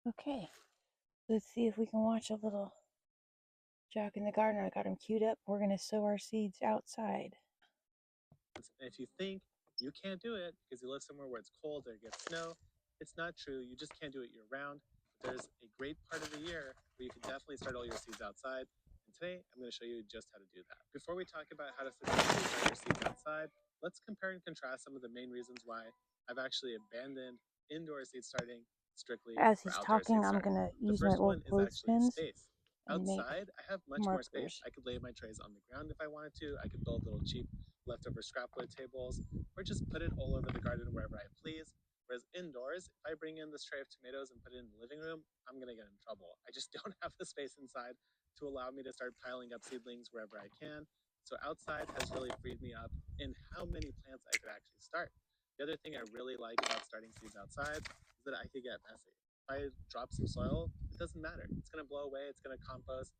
Okay, let's see if we can watch a little Jacques in the garden. I got him queued up. We're going to sow our seeds outside. If you think you can't do it because you live somewhere where it's cold or it gets snow, it's not true. You just can't do it year round. There's a great part of the year where you can definitely start all your seeds outside. And today I'm going to show you just how to do that. Before we talk about how to successfully start your seeds outside, let's compare and contrast some of the main reasons why I've actually abandoned indoor seed starting strictly As for he's outdoor talking, seed I'm starting. going to The use my first old one is actually clothespins space. and make Outside, I have much more space. markers. I could lay my trays on the ground if I wanted to. I could build little cheap leftover scrapwood tables, or just put it all over the garden wherever I please. Whereas indoors, if I bring in this tray of tomatoes and put it in the living room, I'm gonna get in trouble. I just don't have the space inside to allow me to start piling up seedlings wherever I can. So outside has really freed me up in how many plants I could actually start. The other thing I really like about starting seeds outside is that I could get messy. If I drop some soil, it doesn't matter. It's gonna blow away, it's gonna compost,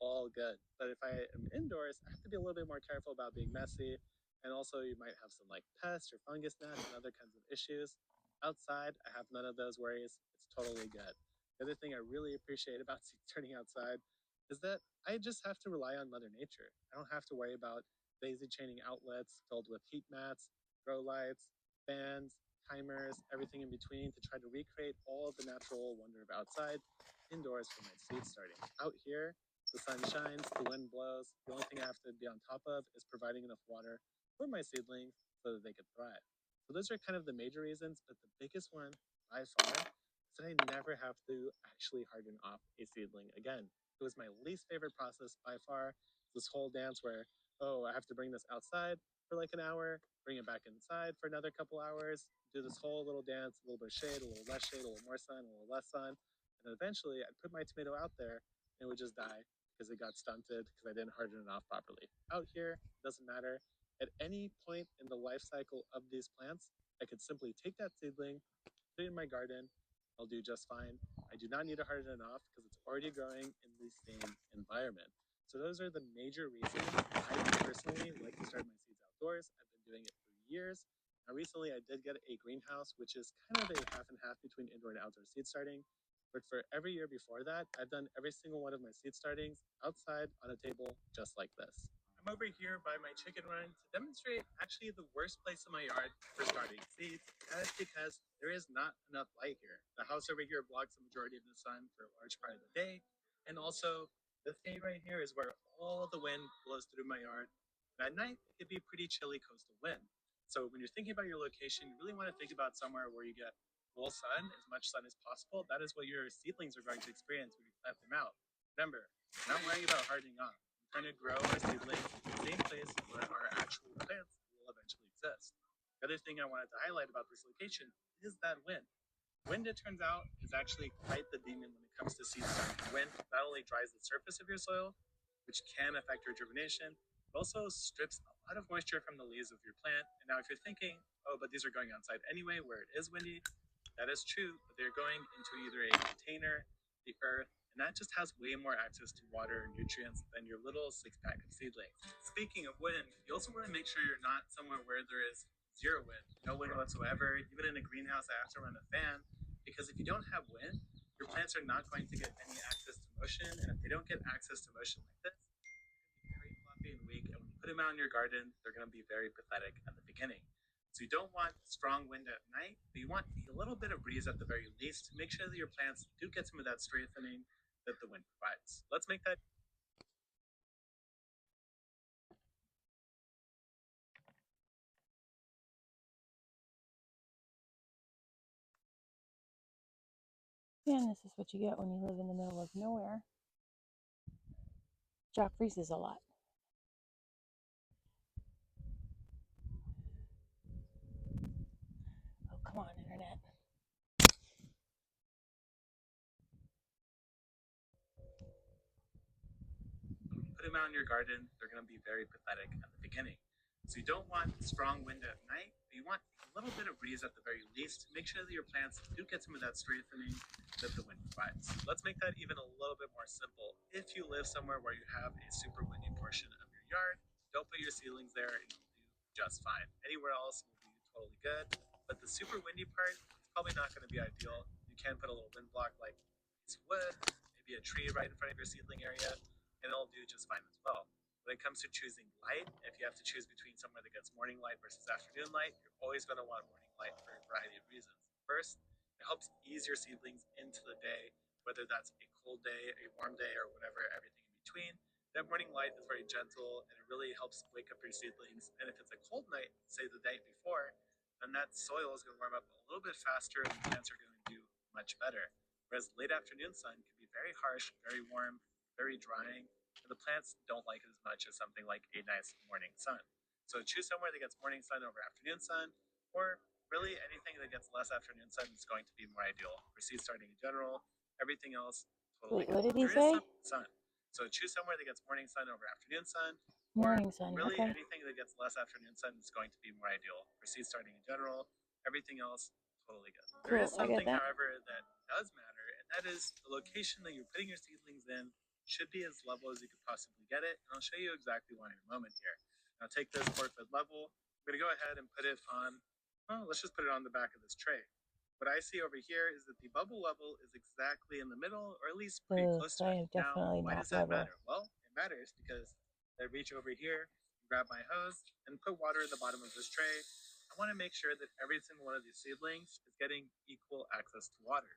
all good. But if I am indoors, I have to be a little bit more careful about being messy. And also, you might have some like pests or fungus gnats and other kinds of issues. Outside, I have none of those worries. It's totally good. The other thing I really appreciate about turning outside is that I just have to rely on Mother Nature. I don't have to worry about daisy chaining outlets filled with heat mats, grow lights, fans, timers, everything in between to try to recreate all of the natural wonder of outside indoors for my seed starting. Out here, the sun shines, the wind blows. The only thing I have to be on top of is providing enough water for my seedlings so that they can thrive. So those are kind of the major reasons, but the biggest one by far is that I never have to actually harden off a seedling again. It was my least favorite process by far. This whole dance where, oh, I have to bring this outside for like an hour, bring it back inside for another couple hours, do this whole little dance, a little bit of shade, a little less shade, a little more sun, a little less sun. And then eventually I'd put my tomato out there and it would just die because it got stunted because I didn't harden it off properly. Out here, it doesn't matter. At any point in the life cycle of these plants, I could simply take that seedling, put it in my garden, I'll do just fine. I do not need to harden it off because it's already growing in the same environment. So those are the major reasons I personally like to start my seeds outdoors. I've been doing it for years. Now recently I did get a greenhouse, which is kind of a half and half between indoor and outdoor seed starting. But for every year before that, I've done every single one of my seed startings outside on a table just like this. I'm over here by my chicken run to demonstrate actually the worst place in my yard for starting seeds. That is because there is not enough light here. The house over here blocks the majority of the sun for a large part of the day. And also, the shade right here is where all the wind blows through my yard. And at night, it can be pretty chilly coastal wind. So when you're thinking about your location, you really want to think about somewhere where you get full sun, as much sun as possible. That is what your seedlings are going to experience when you plant them out. Remember, we're not worrying about hardening off. We're trying to grow our seedlings in the same place where our actual plants will eventually exist. The other thing I wanted to highlight about this location is that wind. Wind, it turns out, is actually quite the demon when it comes to seed starting. Wind not only dries the surface of your soil, which can affect your germination, but also strips a lot of moisture from the leaves of your plant. And now if you're thinking, oh, but these are going outside anyway where it is windy, that is true, but they're going into either a container, the earth, and that just has way more access to water and nutrients than your little six-pack of seedlings. Speaking of wind, you also want to make sure you're not somewhere where there is zero wind, no wind whatsoever. Even in a greenhouse, I have to run a fan because if you don't have wind, your plants are not going to get any access to motion, and if they don't get access to motion like this, they're going to be very fluffy and weak, and when you put them out in your garden, they're going to be very pathetic at the beginning. So you don't want strong wind at night, but you want a little bit of breeze at the very least to make sure that your plants do get some of that strengthening that the wind provides. Let's make that. And this is what you get when you live in the middle of nowhere. Jacques freezes a lot. Oh, come on, internet. When you put them out in your garden, they're going to be very pathetic at the beginning. So you don't want strong wind at night, but you want a little bit of breeze at the very least to make sure that your plants do get some of that strengthening that the wind provides. Let's make that even a little bit more simple. If you live somewhere where you have a super windy portion of your yard, don't put your seedlings there and you'll do just fine. Anywhere else will be totally good, but the super windy part, it's probably not going to be ideal. You You can put a little wind block like a piece of wood, maybe a tree right in front of your seedling area, and it'll do just fine as well. When it comes to choosing light, if you have to choose between somewhere that gets morning light versus afternoon light, you're always going to want morning light for a variety of reasons. First, it helps ease your seedlings into the day, whether that's a cold day, a warm day, or whatever, everything in between. That morning light is very gentle and it really helps wake up your seedlings. And if it's a cold night, say the night before, then that soil is going to warm up a little bit faster and the plants are going to do much better. Whereas late afternoon sun can be very harsh, very warm, very drying, and the plants don't like it as much as something like a nice morning sun. So choose somewhere that gets morning sun over afternoon sun, or really anything that gets less afternoon sun is going to be more ideal for seed starting in general. Everything else, totally Wait, good. what did he There is say? some sun. So choose somewhere that gets morning sun over afternoon sun, or Morning sun. really Okay. anything that gets less afternoon sun is going to be more ideal for seed starting in general. Everything else, totally good. There is Cool. I got something, that. however, that does matter, and that is the location that you're putting your seedlings in should be as level as you could possibly get it. And I'll show you exactly why in a moment here. Now take this 4-foot level. I'm going to go ahead and put it on, well, let's just put it on the back of this tray. What I see over here is that the bubble level is exactly in the middle, or at least pretty Ugh, close so to I it. am Now, definitely why not does that level. matter? Well, it matters because I reach over here, grab my hose, and put water in the bottom of this tray. I want to make sure that every single one of these seedlings is getting equal access to water.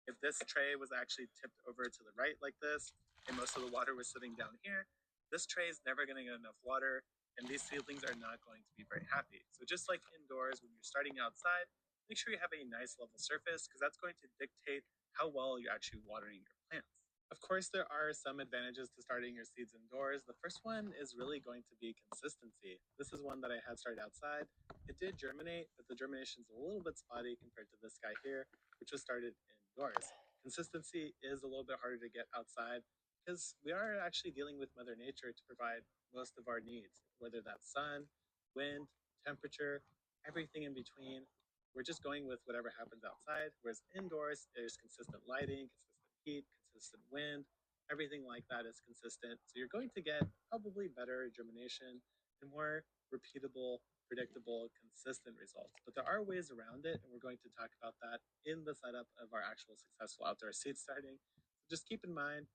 If this tray was actually tipped over to the right like this, and most of the water was sitting down here, this tray is never going to get enough water, and these seedlings are not going to be very happy. So just like indoors, when you're starting outside, make sure you have a nice level surface because that's going to dictate how well you're actually watering your plants. Of course, there are some advantages to starting your seeds indoors. The first one is really going to be consistency. This is one that I had started outside. It did germinate, but the germination is a little bit spotty compared to this guy here, which was started indoors. Consistency is a little bit harder to get outside because we are actually dealing with Mother Nature to provide most of our needs, whether that's sun, wind, temperature, everything in between. We're just going with whatever happens outside, whereas indoors, there's consistent lighting, consistent heat, consistent wind, everything like that is consistent. So you're going to get probably better germination and more repeatable, predictable, consistent results. But there are ways around it, and we're going to talk about that in the setup of our actual successful outdoor seed starting. So just keep in mind,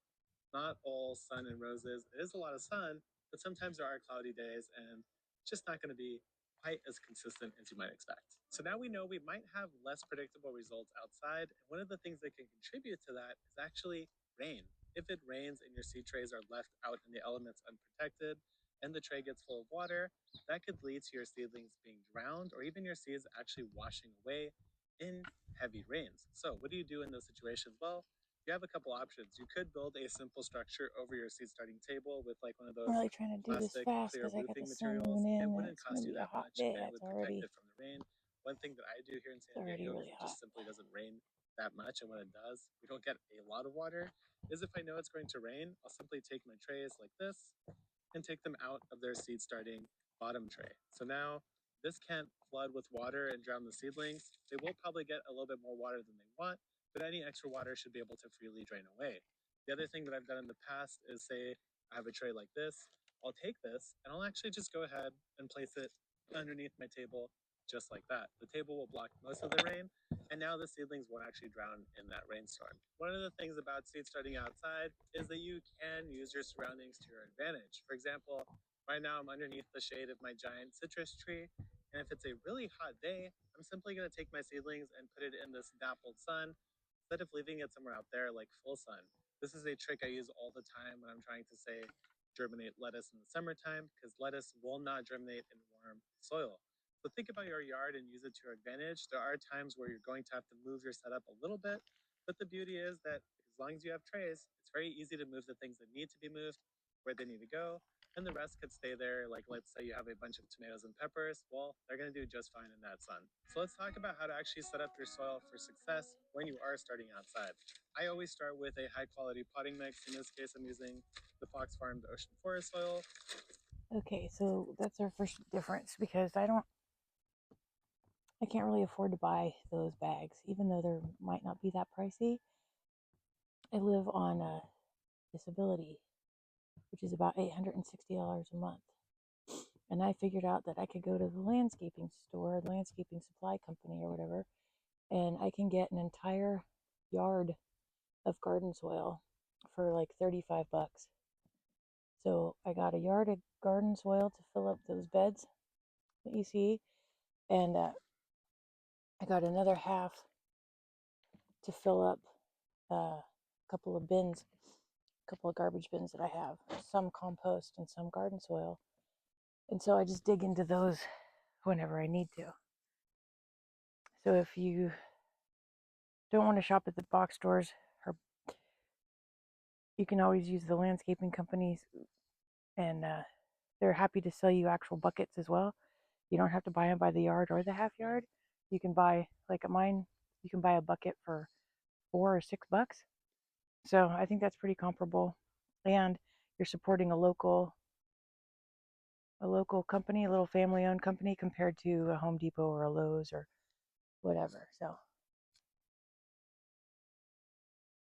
not all sun and roses. It is a lot of sun, but sometimes there are cloudy days and it's just not going to be quite as consistent as you might expect. So now we know we might have less predictable results outside. And one of the things that can contribute to that is actually rain. If it rains and your seed trays are left out in the elements unprotected and the tray gets full of water, that could lead to your seedlings being drowned or even your seeds actually washing away in heavy rains. So, what do you do in those situations? Well, you have a couple options. You could build a simple structure over your seed starting table with like one of I'm those really trying to do this plastic fast clear because I got the roofing sun materials. moving It in and wouldn't it's going cost to you be a that hot much and day. it would protect it from the rain. One thing that I do here in It's San already Diego really because it hot. just simply doesn't rain that much, and when it does, we don't get a lot of water, is if I know it's going to rain, I'll simply take my trays like this and take them out of their seed starting bottom tray. So now this can't flood with water and drown the seedlings. They will probably get a little bit more water than they want, but any extra water should be able to freely drain away. The other thing that I've done in the past is say I have a tray like this. I'll take this and I'll actually just go ahead and place it underneath my table just like that. The table will block most of the rain, and now the seedlings won't actually drown in that rainstorm. One of the things about seed starting outside is that you can use your surroundings to your advantage. For example, right now I'm underneath the shade of my giant citrus tree, and if it's a really hot day, I'm simply going to take my seedlings and put it in this dappled sun instead of leaving it somewhere out there like full sun. This is a trick I use all the time when I'm trying to say germinate lettuce in the summertime because lettuce will not germinate in warm soil. So think about your yard and use it to your advantage. There are times where you're going to have to move your setup a little bit, but the beauty is that as long as you have trays, it's very easy to move the things that need to be moved where they need to go, and the rest could stay there. Like let's say you have a bunch of tomatoes and peppers, well, they're going to do just fine in that sun. So let's talk about how to actually set up your soil for success when you are starting outside. I always start with a high quality potting mix. In this case, I'm using the Fox Farms Ocean Forest soil. Okay, so that's our first difference because I can't really afford to buy those bags, even though they might not be that pricey. I live on a disability, which is about $860 a month. And I figured out that I could go to the landscaping store, landscaping supply company or whatever, and I can get an entire yard of garden soil for like 35 bucks. So I got a yard of garden soil to fill up those beds that you see, and I got another half to fill up a couple of bins, a couple of garbage bins that I have, some compost and some garden soil. And so I just dig into those whenever I need to. So if you don't want to shop at the box stores, or you can always use the landscaping companies, and they're happy to sell you actual buckets as well. You don't have to buy them by the yard or the half yard. You can buy, like at mine, you can buy a bucket for $4 or $6. So I think that's pretty comparable, and you're supporting a local company, a little family-owned company, compared to a Home Depot or a Lowe's or whatever. So,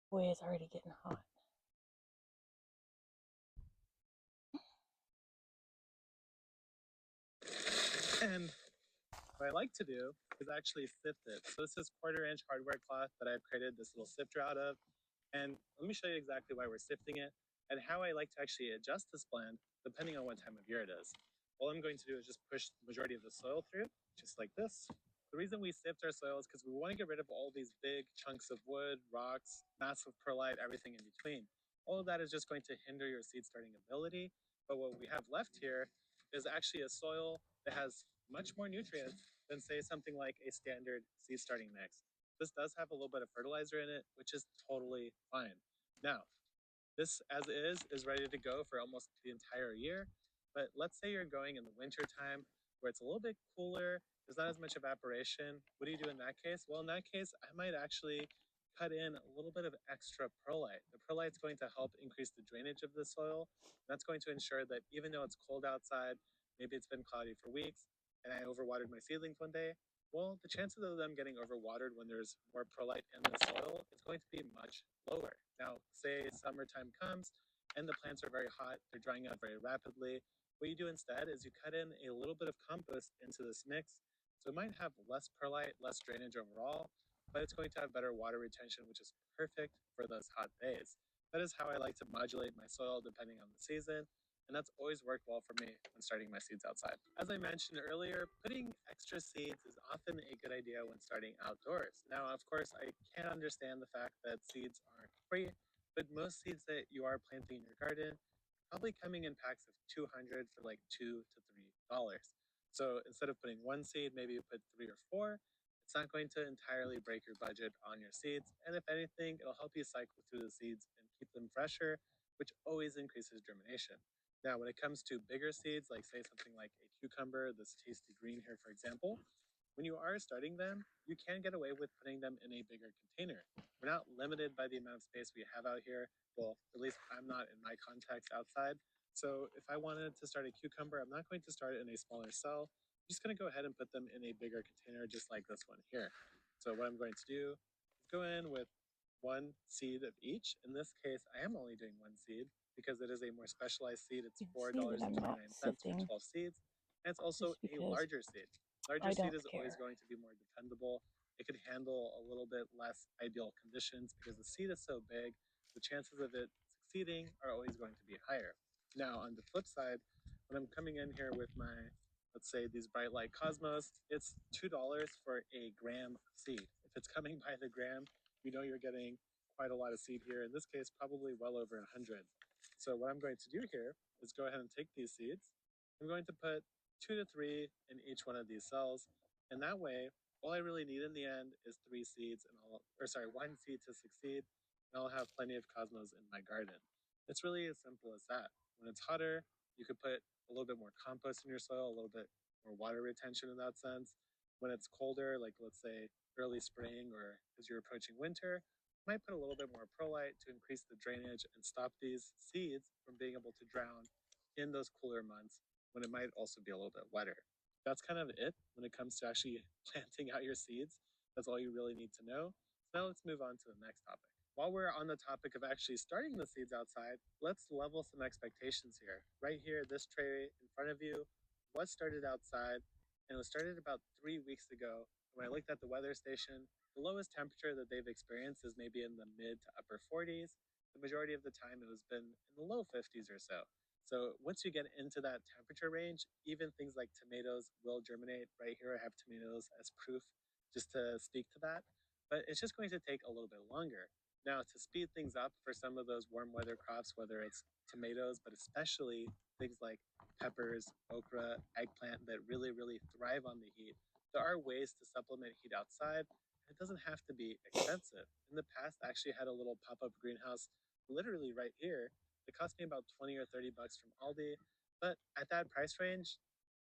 boy, it's already getting hot. And what I like to do is actually sift it. So this is 1/4 inch hardware cloth that I've created this little sifter out of. And let me show you exactly why we're sifting it and how I like to actually adjust this blend depending on what time of year it is. All I'm going to do is just push the majority of the soil through, just like this. The reason we sift our soil is because we want to get rid of all these big chunks of wood, rocks, massive perlite, everything in between. All of that is just going to hinder your seed starting ability. But what we have left here is actually a soil that has much more nutrients than, say, something like a standard seed starting mix. This does have a little bit of fertilizer in it, which is totally fine. Now, this as is ready to go for almost the entire year. But let's say you're going in the winter time where it's a little bit cooler, there's not as much evaporation. What do you do in that case? Well, in that case, I might actually cut in a little bit of extra perlite. The perlite's going to help increase the drainage of the soil. That's going to ensure that even though it's cold outside, maybe it's been cloudy for weeks, and I overwatered my seedlings one day, well, the chances of them getting overwatered when there's more perlite in the soil is going to be much lower. Now, say summertime comes and the plants are very hot, they're drying out very rapidly. What you do instead is you cut in a little bit of compost into this mix. So it might have less perlite, less drainage overall, but it's going to have better water retention, which is perfect for those hot days. That is how I like to modulate my soil depending on the season, and that's always worked well for me when starting my seeds outside. As I mentioned earlier, putting extra seeds is often a good idea when starting outdoors. Now, of course, I can understand the fact that seeds aren't free, but most seeds that you are planting in your garden probably coming in packs of 200 for like $2 to $3. So instead of putting one seed, maybe you put three or four. It's not going to entirely break your budget on your seeds. And if anything, it'll help you cycle through the seeds and keep them fresher, which always increases germination. Now, when it comes to bigger seeds, like say something like a cucumber, this tasty green here, for example, when you are starting them, you can get away with putting them in a bigger container. We're not limited by the amount of space we have out here. Well, at least I'm not in my context outside. So if I wanted to start a cucumber, I'm not going to start it in a smaller cell. I'm just going to go ahead and put them in a bigger container, just like this one here. So what I'm going to do is go in with one seed of each. In this case, I am only doing one seed because it is a more specialized seed. It's You can see that I'm not $4.29 for sifting 12 seeds. And it's also just a because larger seed. Larger I seed don't is always care. going to be more dependable. It could handle a little bit less ideal conditions because the seed is so big, the chances of it succeeding are always going to be higher. Now, on the flip side, when I'm coming in here with my, let's say, these bright light cosmos, it's $2 for a gram of seed. If it's coming by the gram, you know you're getting quite a lot of seed here. In this case, probably well over 100. So what I'm going to do here is go ahead and take these seeds. I'm going to put 2 to 3 in each one of these cells. And that way, all I really need in the end is 3 seeds, and one seed to succeed, and I'll have plenty of cosmos in my garden. It's really as simple as that. When it's hotter, you could put a little bit more compost in your soil, a little bit more water retention in that sense. When it's colder, like let's say early spring or as you're approaching winter, you might put a little bit more perlite to increase the drainage and stop these seeds from being able to drown in those cooler months when it might also be a little bit wetter. That's kind of it when it comes to actually planting out your seeds. That's all you really need to know. So now let's move on to the next topic. While we're on the topic of actually starting the seeds outside, let's level some expectations here. Right here, this tray in front of you was started outside and it was started about 3 weeks ago. When I looked at the weather station, The lowest temperature that they've experienced is maybe in the mid to upper 40s. The majority of the time, it has been in the low 50s or so. So once you get into that temperature range, even things like tomatoes will germinate. Right here, I have tomatoes as proof just to speak to that. But it's just going to take a little bit longer. Now, to speed things up for some of those warm weather crops, whether it's tomatoes, but especially things like peppers, okra, eggplant that really, really thrive on the heat, there are ways to supplement heat outside. It doesn't have to be expensive. In the past, I actually had a little pop up greenhouse literally right here. It cost me about 20 or 30 bucks from Aldi. But at that price range,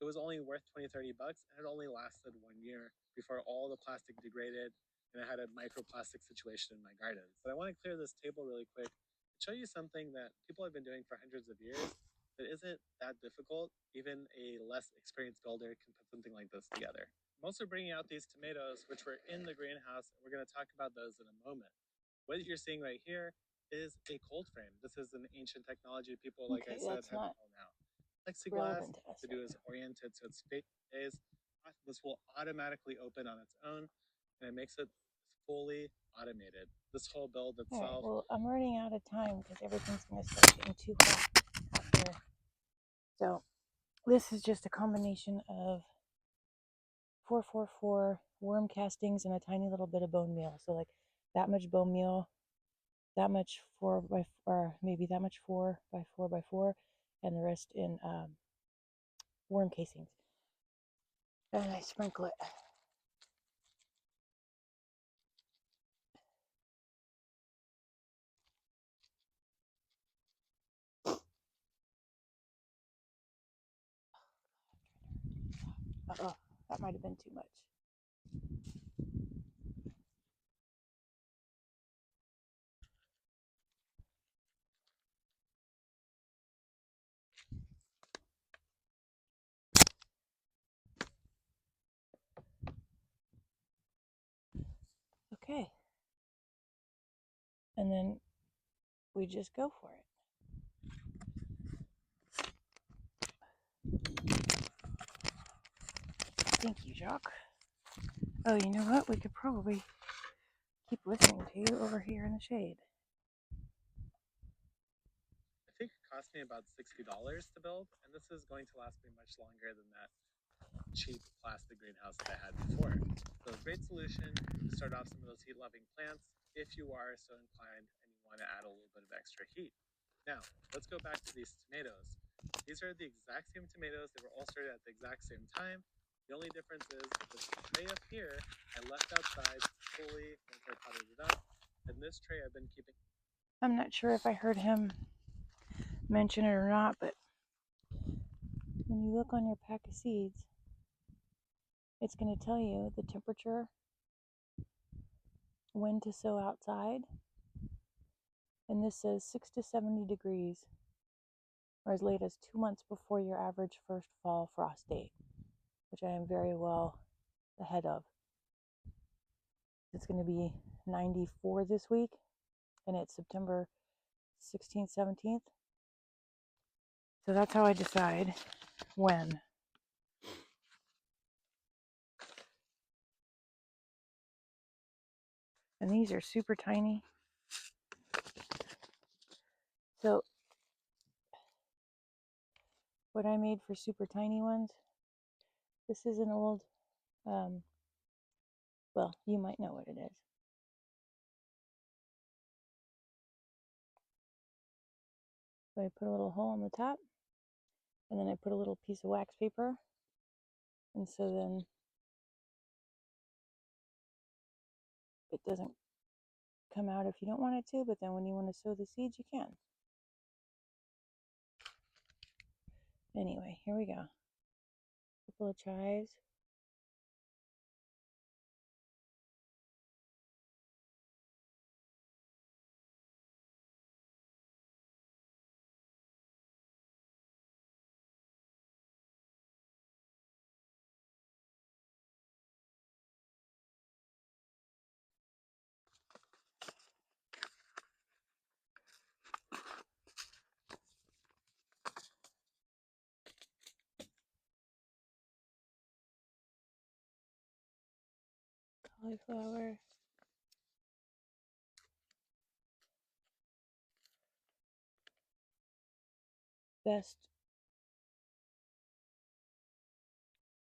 it was only worth 20, 30 bucks, and it only lasted 1 year before all the plastic degraded and I had a microplastic situation in my garden. But I want to clear this table really quick and show you something that people have been doing for hundreds of years that isn't that difficult. Even a less experienced builder can put something like this together. I'm also bringing out these tomatoes, which were in the greenhouse, and we're going to talk about those in a moment. What you're seeing right here is a cold frame. This is an ancient technology people, like I Okay, said, that's have not now. Plexiglass relevant to us to right do is now. oriented to its phase. This will automatically open on its own, and it makes it fully automated. This whole build All right, itself. well, I'm running out of time because everything's going to start getting too hot out here. So this is just a combination of 444 worm castings and a tiny little bit of bone meal. So like that much bone meal, that much 4 by, or maybe that much 4 by 4 by 4, and the rest in worm casings. And I sprinkle it. Uh-oh, that might have been too much. Okay. And then we just go for it. Thank you, Jacques. Oh, you know what? We could probably keep listening to you over here in the shade. I think it cost me about $60 to build, and this is going to last me much longer than that cheap plastic greenhouse that I had before. So a great solution to start off some of those heat-loving plants if you are so inclined and you want to add a little bit of extra heat. Now, let's go back to these tomatoes. These are the exact same tomatoes. They were all started at the exact same time. The only difference is this tray up here I left outside fully once I potted it up. And this tray I've been keeping. I'm not sure if I heard him mention it or not, but when you look on your pack of seeds, it's going to tell you the temperature, when to sow outside, and this says 6 to 70 degrees, or as late as 2 months before your average first fall frost date, which I am very well ahead of. It's going to be 94 this week, and it's September 16th, 17th. So that's how I decide when. And these are super tiny. So what I made for super tiny ones, this is an old, well, you might know what it is. So I put a little hole in the top, and then I put a little piece of wax paper, and so then it doesn't come out if you don't want it to, but then when you want to sow the seeds, you can. Anyway, here we go. A couple of chives. cauliflower. Best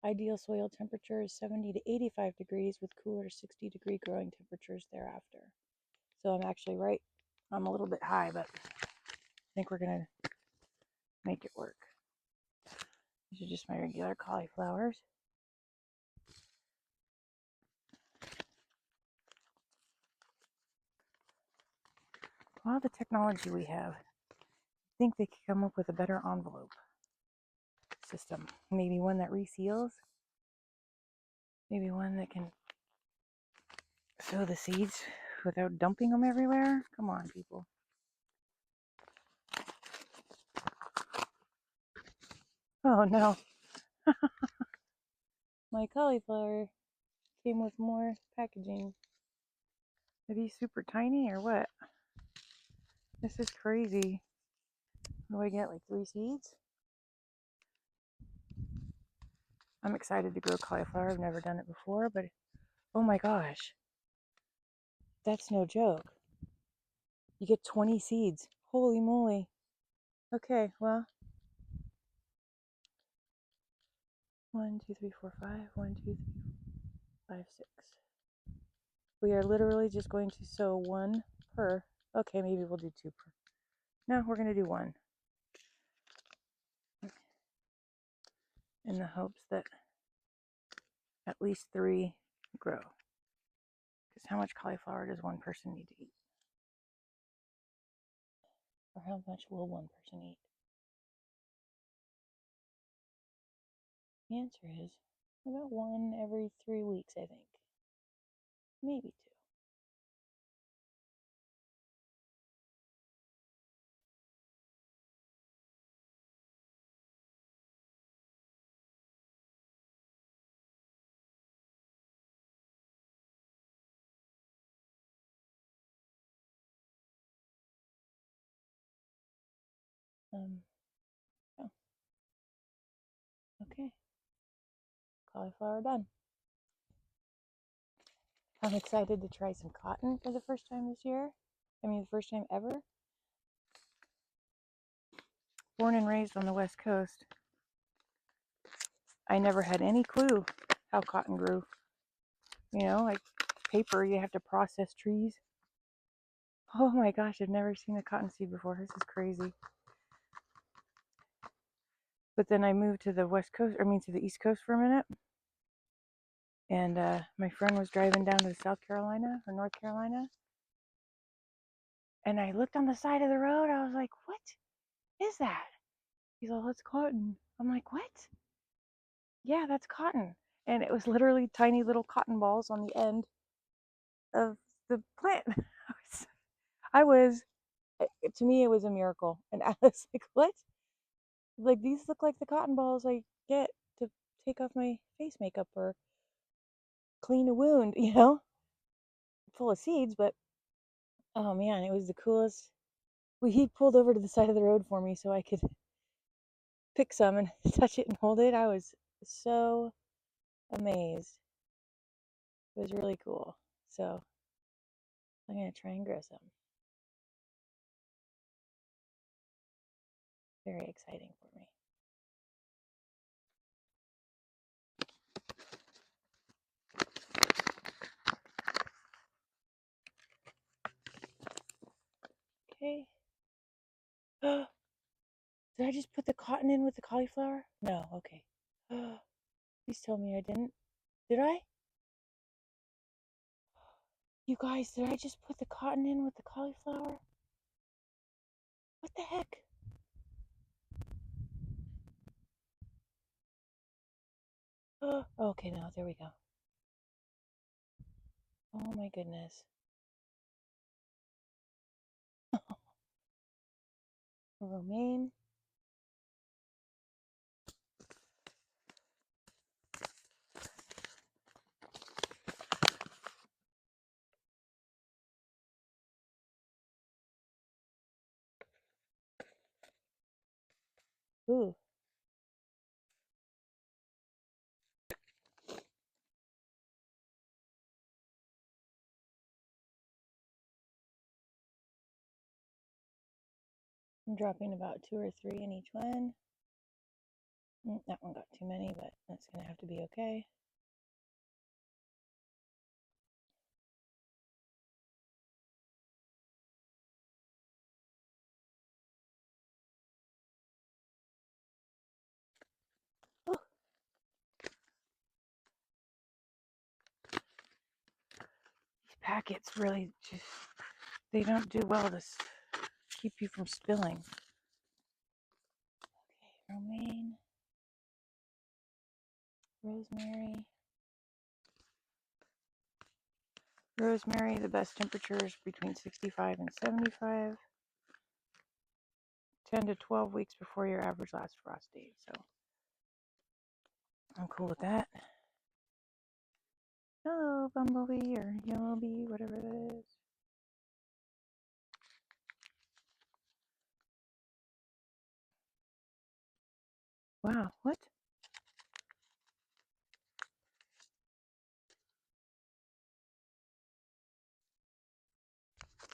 ideal soil temperature is 70 to 85 degrees with cooler 60-degree growing temperatures thereafter. So I'm actually right. I'm a little bit high, but I think we're going to make it work. These are just my regular cauliflowers. All the technology we have, I think they could come up with a better envelope system. Maybe one that reseals. Maybe one that can sow the seeds without dumping them everywhere. Come on, people. Oh no, my cauliflower came with more packaging. Are these super tiny or what? This is crazy. What do I get, like 3 seeds? I'm excited to grow cauliflower. I've never done it before, but oh my gosh, that's no joke. You get 20 seeds. Holy moly. Okay, well, 1, 2, 3, 4, 5. 1, 2, 3, 5, 6. We are literally just going to sow 1 per. Okay, maybe we'll do 2 per. No, we're going to do 1. In the hopes that at least 3 grow. Because how much cauliflower does one person need to eat? Or how much will one person eat? The answer is about 1 every 3 weeks, I think. Maybe 2. Oh, okay. Cauliflower done. I'm excited to try some cotton for the first time this year. I mean, the first time ever. Born and raised on the West Coast, I never had any clue how cotton grew. You know, like paper, you have to process trees. Oh my gosh, I've never seen a cotton seed before. This is crazy. But then I moved to the West Coast, to the East Coast for a minute. And my friend was driving down to South Carolina or North Carolina. And I looked on the side of the road. I was like, what is that? He's all, it's cotton. I'm like, what? Yeah, that's cotton. And it was literally tiny little cotton balls on the end of the plant. I was, to me, it was a miracle. And I was like, what? Like, these look like the cotton balls I get to take off my face makeup or clean a wound, full of seeds. But oh man, it was the coolest. He pulled over to the side of the road for me so I could pick some and touch it and hold it. I was so amazed. It was really cool. So I'm going to try and grow some. Very exciting for me. Okay. Did I just put the cotton in with the cauliflower? No, okay. Please tell me I didn't. Did I? You guys, did I just put the cotton in with the cauliflower? What the heck? Okay, now there we go. Oh my goodness. Romaine. Ooh. I'm dropping about 2 or 3 in each one. That one got too many, but that's going to have to be okay. Oh, these packets really just, they don't do well to keep you from spilling. Okay, romaine, rosemary. Rosemary, the best temperatures between 65 and 75, 10 to 12 weeks before your average last frost date. So I'm cool with that. Hello, bumblebee or yellow bee, whatever that is. Wow, what?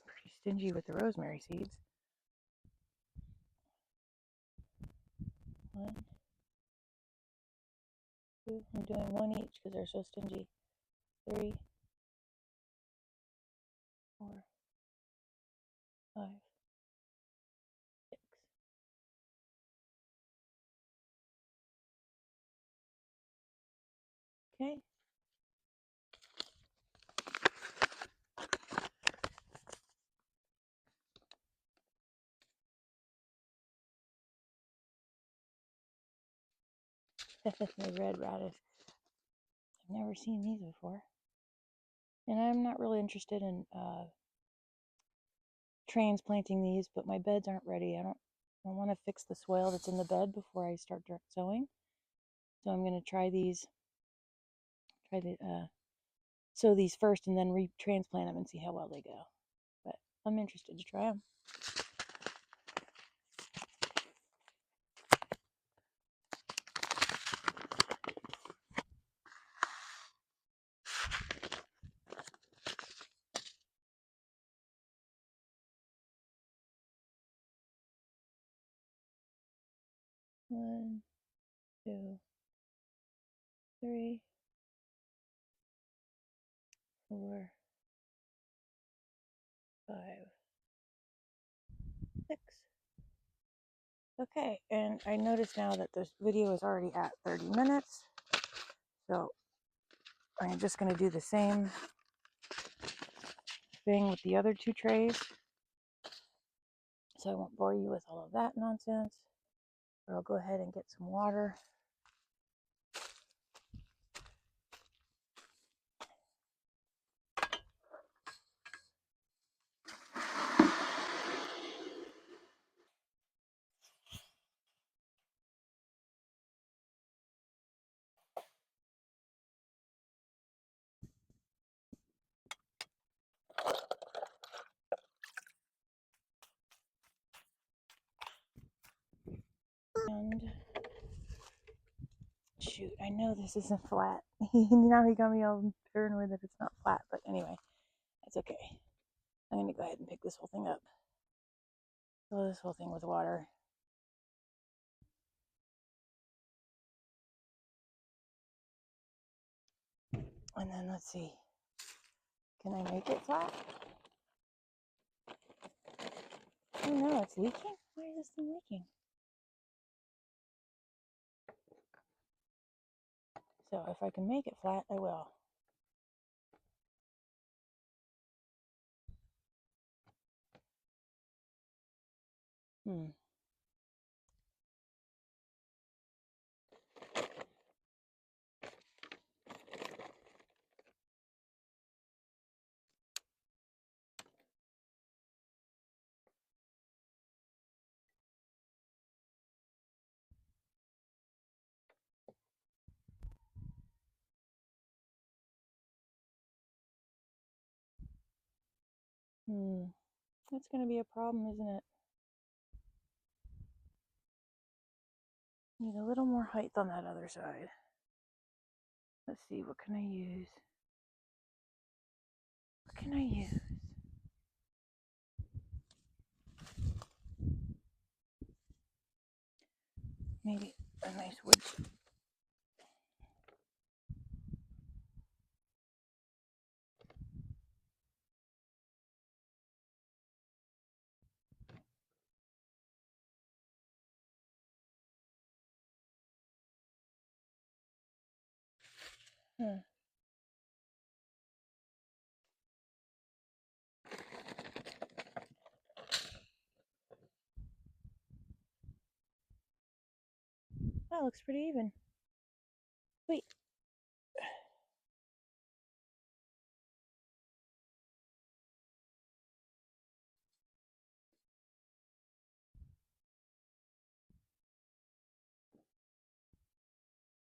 Pretty stingy with the rosemary seeds. 1, 2, I'm doing 1 each because they're so stingy. 3, 4, 5, 6. Okay. The red radish. I've never seen these before. And I'm not really interested in transplanting these, but my beds aren't ready. I want to fix the soil that's in the bed before I start direct sowing. So I'm going to try sow these first and then retransplant them and see how well they go. But I'm interested to try them. One, 2, 3, 4, 5, 6. Okay, and I notice now that this video is already at 30 minutes. So I'm just going to do the same thing with the other 2 trays. So I won't bore you with all of that nonsense. But I'll go ahead and get some water. And shoot, I know this isn't flat. Now he got me all paranoid that it's not flat, but anyway, that's okay. I'm gonna go ahead and pick this whole thing up. Fill this whole thing with water. And then let's see. Can I make it flat? Oh no, it's leaking? Why is this thing leaking? So if I can make it flat, I will. Hmm. That's gonna be a problem, isn't it? Need a little more height on that other side. Let's see, what can I use? What can I use? maybe a nice wood. Huh. That looks pretty even. Wait.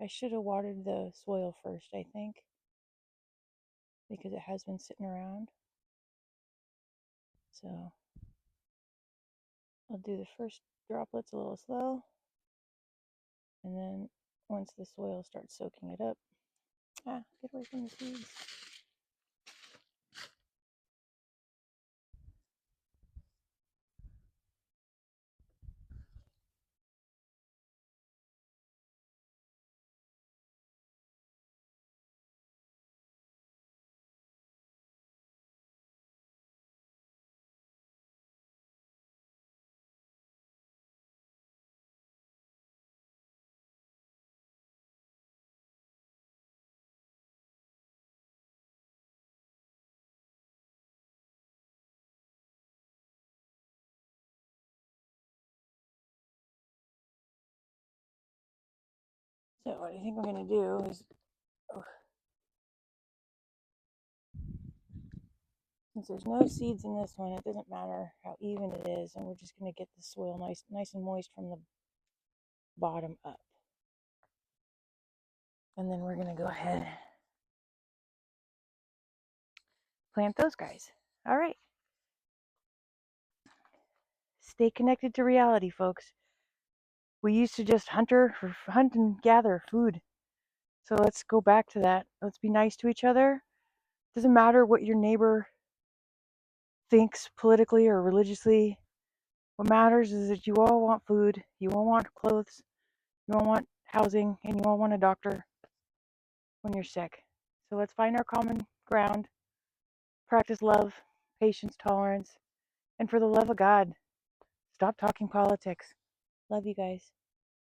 I should have watered the soil first, I think, because it has been sitting around. So I'll do the first droplets a little slow, and then once the soil starts soaking it up, get away from the seeds. So what I think I'm going to do is, since there's no seeds in this one, it doesn't matter how even it is, and we're just going to get the soil nice and moist from the bottom up. And then we're going to go ahead plant those guys. All right. Stay connected to reality, folks. We used to just hunt and gather food. So let's go back to that. Let's be nice to each other. Doesn't matter what your neighbor thinks politically or religiously. What matters is that you all want food, you all want clothes, you all want housing, and you all want a doctor when you're sick. So let's find our common ground, practice love, patience, tolerance, and for the love of God, stop talking politics. Love you guys.